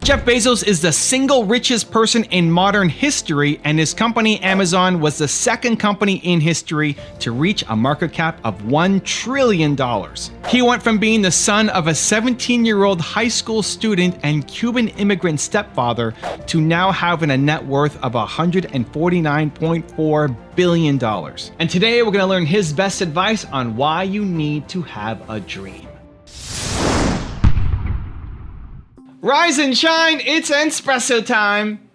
Jeff Bezos is the single richest person in modern history, and his company Amazon was the second company in history to reach a market cap of $1 trillion. He went from being the son of a 17-year-old high school student and Cuban immigrant stepfather to now having a net worth of $149.4 billion. And today we're going to learn his best advice on why you need to have a dream. Rise and shine, it's Entspresso time.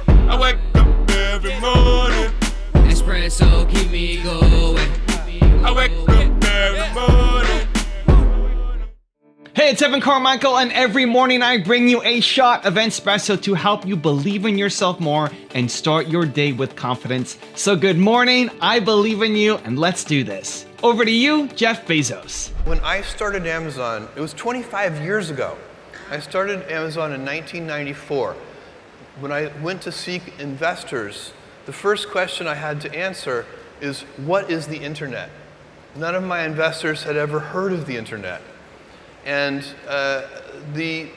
I wake up every morning. Espresso keep me going. I wake up every morning. Hey, it's Carmichael, and every morning I bring you a shot of Entspresso to help you believe in yourself more and start your day with confidence. So good morning, I believe in you, and let's do this. Over to you, Jeff Bezos. When I started Amazon, it was 25 years ago. I started Amazon in 1994. When I went to seek investors, the first question I had to answer is, what is the internet? None of my investors had ever heard of the internet. And the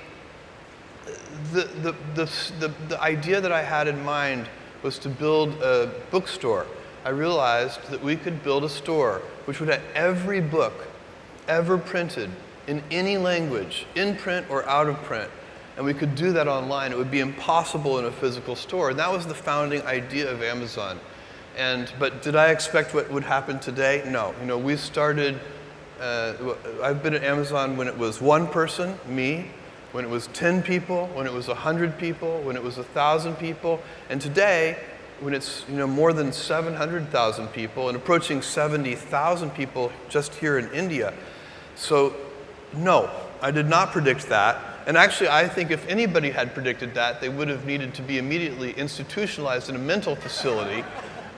idea that I had in mind was to build a bookstore. I realized that we could build a store which would have every book ever printed in any language, in print or out of print, and we could do that online. It would be impossible in a physical store, and that was the founding idea of Amazon. But did I expect what would happen today? No. You know, we started. I've been at Amazon when it was one person, me, when it was 10 people, when it was 100 people, when it was 1,000 people, and today, when it's more than 700,000 people and approaching 70,000 people just here in India. So, no, I did not predict that. And actually, I think if anybody had predicted that, they would have needed to be immediately institutionalized in a mental facility.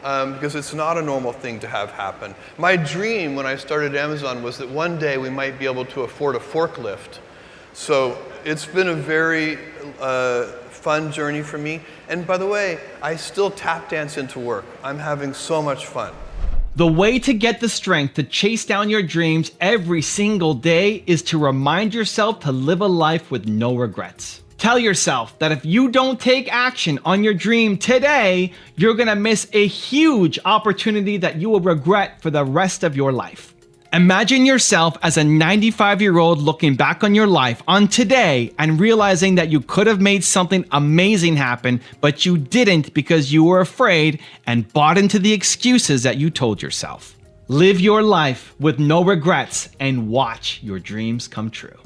Because it's not a normal thing to have happen. My dream when I started Amazon was that one day we might be able to afford a forklift. So it's been a very fun journey for me. And by the way, I still tap dance into work. I'm having so much fun. The way to get the strength to chase down your dreams every single day is to remind yourself to live a life with no regrets. Tell yourself that if you don't take action on your dream today, you're gonna miss a huge opportunity that you will regret for the rest of your life. Imagine yourself as a 95-year-old looking back on your life on today and realizing that you could have made something amazing happen, but you didn't because you were afraid and bought into the excuses that you told yourself. Live your life with no regrets and watch your dreams come true.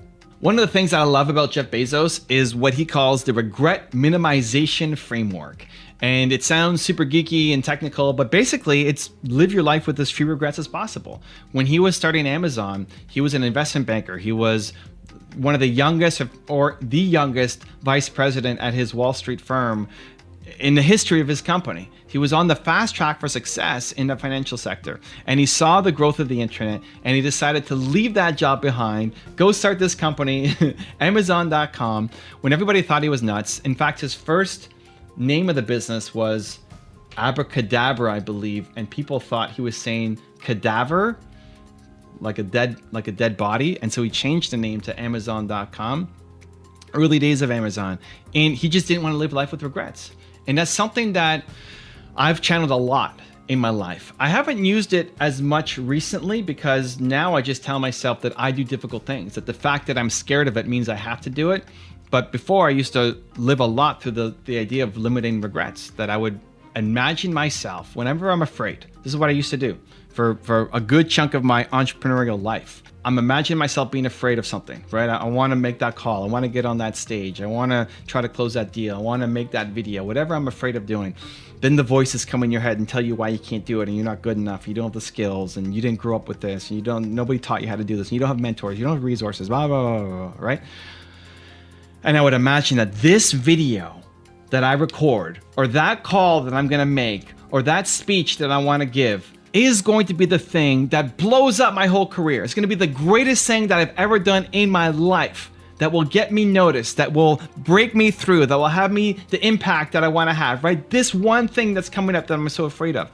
One of the things that I love about Jeff Bezos is what he calls the regret minimization framework. And it sounds super geeky and technical, but basically it's live your life with as few regrets as possible. When he was starting Amazon, he was an investment banker. He was one of the youngest or the youngest vice president at his Wall Street firm in the history of his company. He was on the fast track for success in the financial sector, and he saw the growth of the internet, and he decided to leave that job behind, go start this company, Amazon.com, when everybody thought he was nuts. In fact, his first name of the business was Abracadabra, I believe, and people thought he was saying cadaver, like a dead body, and so he changed the name to Amazon.com. Early days of Amazon, and he just didn't want to live life with regrets. And that's something that I've channeled a lot in my life. I haven't used it as much recently because now I just tell myself that I do difficult things, that the fact that I'm scared of it means I have to do it. But before, I used to live a lot through the idea of limiting regrets, that I would imagine myself whenever I'm afraid. This is what I used to do for a good chunk of my entrepreneurial life. I'm imagining myself being afraid of something, right? I want to make that call. I want to get on that stage. I want to try to close that deal. I want to make that video, whatever I'm afraid of doing. Then the voices come in your head and tell you why you can't do it, and you're not good enough. You don't have the skills, and you didn't grow up with this. And nobody taught you how to do this. And you don't have mentors. You don't have resources, blah, blah, blah, blah, blah, right? And I would imagine that this video that I record, or that call that I'm going to make, or that speech that I want to give, is going to be the thing that blows up my whole career. It's going to be the greatest thing that I've ever done in my life, that will get me noticed, that will break me through, that will have me the impact that I want to have, right? This one thing that's coming up that I'm so afraid of.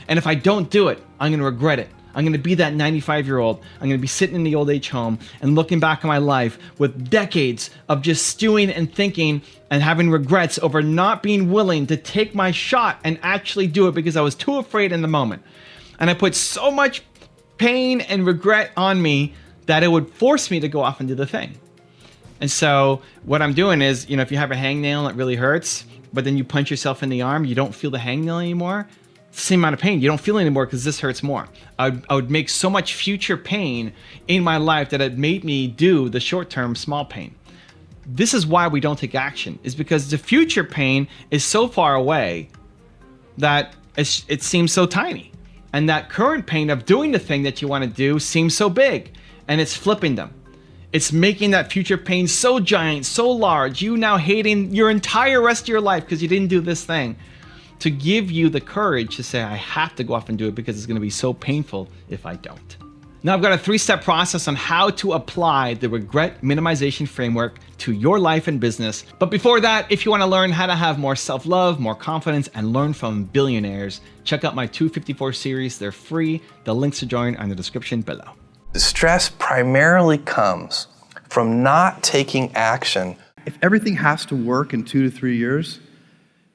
And if I don't do it, I'm going to regret it. I'm going to be that 95-year-old. I'm going to be sitting in the old age home and looking back on my life with decades of just stewing and thinking and having regrets over not being willing to take my shot and actually do it because I was too afraid in the moment. And I put so much pain and regret on me that it would force me to go off and do the thing. And so what I'm doing is, if you have a hangnail and it really hurts, but then you punch yourself in the arm, you don't feel the hangnail anymore. It's the same amount of pain. You don't feel it anymore because this hurts more. I would make so much future pain in my life that it made me do the short-term small pain. This is why we don't take action, is because the future pain is so far away that it seems so tiny. And that current pain of doing the thing that you want to do seems so big, and it's flipping them. It's making that future pain so giant, so large, you now hating your entire rest of your life because you didn't do this thing, to give you the courage to say, I have to go off and do it because it's going to be so painful if I don't. Now I've got a 3-step process on how to apply the regret minimization framework to your life and business. But before that, if you want to learn how to have more self-love, more confidence, and learn from billionaires, check out my 254 series. They're free. The links to join are in the description below. Stress primarily comes from not taking action. If everything has to work in 2 to 3 years,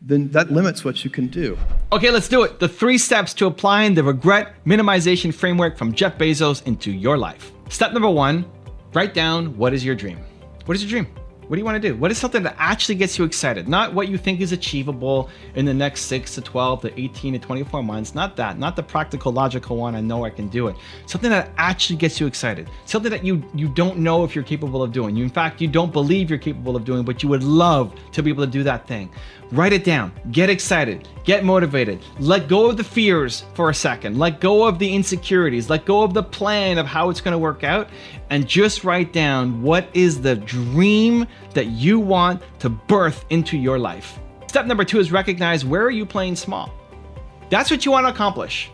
then that limits what you can do. Okay, let's do it. The 3 steps to applying the regret minimization framework from Jeff Bezos into your life. Step number 1, write down what is your dream. What is your dream? What do you want to do? What is something that actually gets you excited? Not what you think is achievable in the next 6 to 12 to 18 to 24 months. Not that. Not the practical, logical one. I know I can do it. Something that actually gets you excited. Something that you don't know if you're capable of doing. In fact, you don't believe you're capable of doing, but you would love to be able to do that thing. Write it down. Get excited. Get motivated. Let go of the fears for a second. Let go of the insecurities. Let go of the plan of how it's going to work out, and just write down what is the dream that you want to birth into your life. Step number 2 is recognize, where are you playing small? That's what you want to accomplish.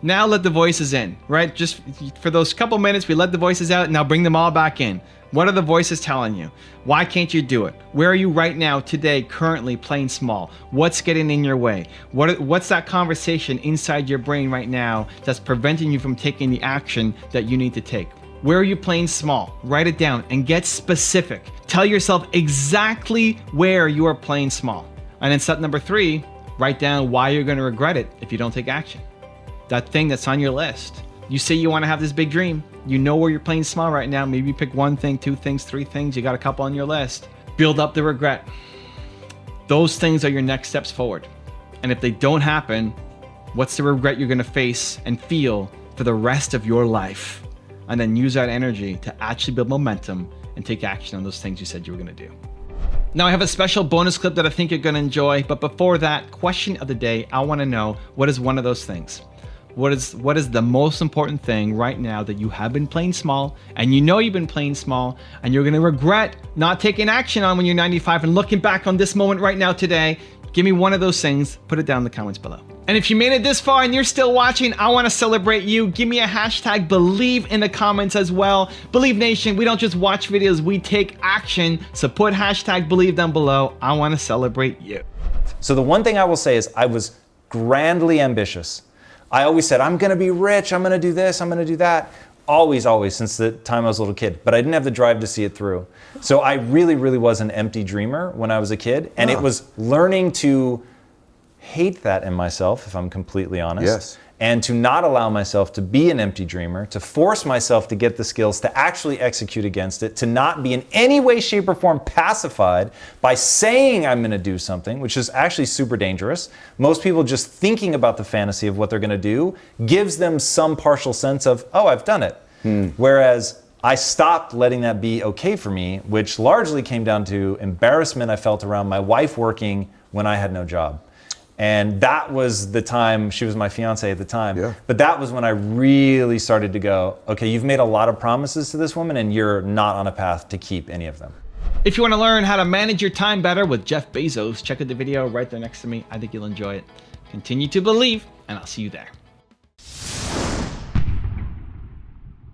Now let the voices in, right? Just for those couple minutes, we let the voices out. Now bring them all back in. What are the voices telling you? Why can't you do it? Where are you right now, today, currently playing small? What's getting in your way? What's that conversation inside your brain right now that's preventing you from taking the action that you need to take? Where are you playing small? Write it down and get specific. Tell yourself exactly where you are playing small. And then step number 3, write down why you're going to regret it if you don't take action. That thing that's on your list. You say you want to have this big dream. You know where you're playing small right now. Maybe you pick 1 thing, 2 things, 3 things. You got a couple on your list. Build up the regret. Those things are your next steps forward. And if they don't happen, what's the regret you're going to face and feel for the rest of your life? And then use that energy to actually build momentum and take action on those things you said you were going to do. Now I have a special bonus clip that I think you're going to enjoy. But before that, question of the day, I want to know, what is one of those things? What is the most important thing right now that you have been playing small, and you know you've been playing small, and you're going to regret not taking action on when you're 95 and looking back on this moment right now today? Give me one of those things. Put it down in the comments below. And if you made it this far and you're still watching, I want to celebrate you. Give me a hashtag believe in the comments as well. Believe Nation, we don't just watch videos, we take action. So put hashtag believe down below. I want to celebrate you. So the one thing I will say is I was grandly ambitious. I always said, I'm going to be rich, I'm going to do this, I'm going to do that. Always, since the time I was a little kid. But I didn't have the drive to see it through. So I really was an empty dreamer when I was a kid. And it was learning to hate that in myself, if I'm completely honest. Yes. And to not allow myself to be an empty dreamer, to force myself to get the skills to actually execute against it, to not be in any way, shape, or form pacified by saying I'm going to do something, which is actually super dangerous. Most people just thinking about the fantasy of what they're going to do gives them some partial sense of, oh, I've done it. Whereas I stopped letting that be okay for me, which largely came down to embarrassment I felt around my wife working when I had no job. And that was the time, she was my fiance at the time, but that was when I really started to go, okay, you've made a lot of promises to this woman and you're not on a path to keep any of them. If you want to learn how to manage your time better with Jeff Bezos, check out the video right there next to me. I think you'll enjoy it. Continue to believe, and I'll see you there.